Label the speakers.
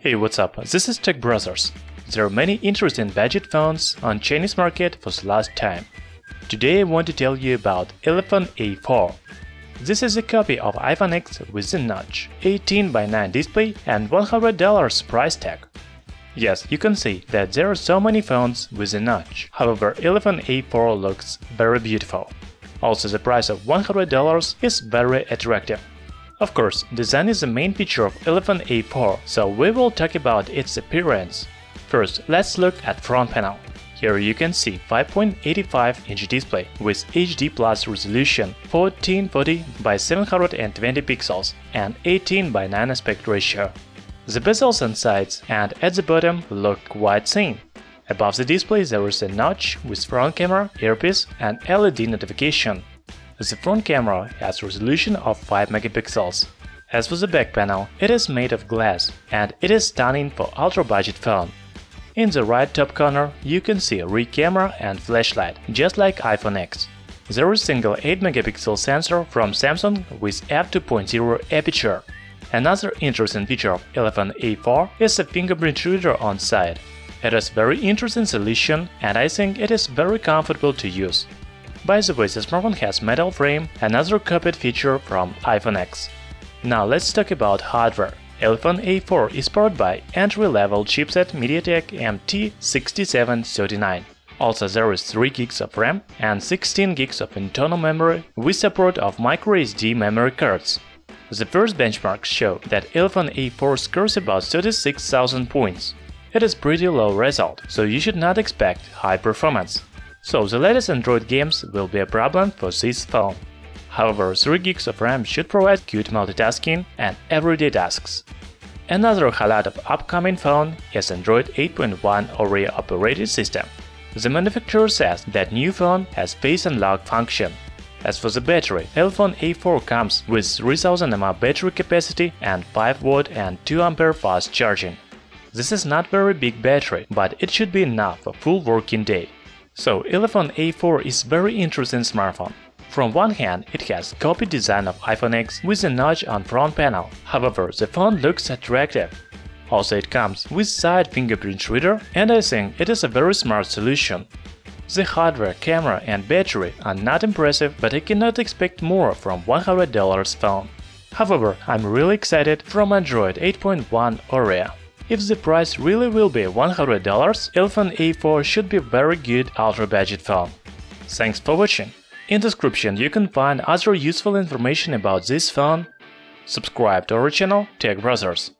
Speaker 1: Hey, what's up? This is Tech Brothers. There are many interesting budget phones on Chinese market for the last time. Today I want to tell you about Elephone A4. This is a copy of iPhone X with a notch, 18:9 display and $100 price tag. Yes, you can see that there are so many phones with a notch. However, Elephone A4 looks very beautiful. Also, the price of $100 is very attractive. Of course, design is the main feature of Elephone A4, so we will talk about its appearance. First, let's look at front panel. Here you can see 5.85-inch display with HD Plus resolution 1440 by 720 pixels and 18:9 aspect ratio. The bezels and sides and at the bottom look quite thin. Above the display there is a notch with front camera, earpiece and LED notification. The front camera has resolution of 5 megapixels. As for the back panel, it is made of glass and it is stunning for ultra-budget phone. In the right top corner you can see a rear camera and flashlight, just like iPhone X. There is a single 8 megapixel sensor from Samsung with f2.0 aperture. Another interesting feature of Elephone A4 is a Fingerprint Reader on side. It is very interesting solution and I think it is very comfortable to use. By the way, the smartphone has metal frame, another copied feature from iPhone X. Now let's talk about hardware. Elephone A4 is powered by entry-level chipset MediaTek MT6739. Also there is 3 GB of RAM and 16 GB of internal memory with support of microSD memory cards. The first benchmarks show that Elephone A4 scores about 36,000 points. It is pretty low result, so you should not expect high performance. So the latest Android games will be a problem for this phone. However, 3 GB of RAM should provide good multitasking and everyday tasks. Another highlight of upcoming phone is Android 8.1 Oreo operating system. The manufacturer says that new phone has face unlock function. As for the battery, Elephone A4 comes with 3000 mAh battery capacity and 5W and 2A fast charging. This is not very big battery, but it should be enough for full working day. So Elephone A4 is very interesting smartphone. From one hand, it has copied design of iPhone X with a notch on front panel. However, the phone looks attractive. Also, it comes with side fingerprint reader, and I think it is a very smart solution. The hardware, camera and battery are not impressive, but I cannot expect more from $100 phone. However, I'm really excited from Android 8.1 Oreo. If the price really will be $100, Elephone A4 should be very good ultra-budget phone. Thanks for watching. In the description you can find other useful information about this phone. Subscribe to our channel Tech Brothers.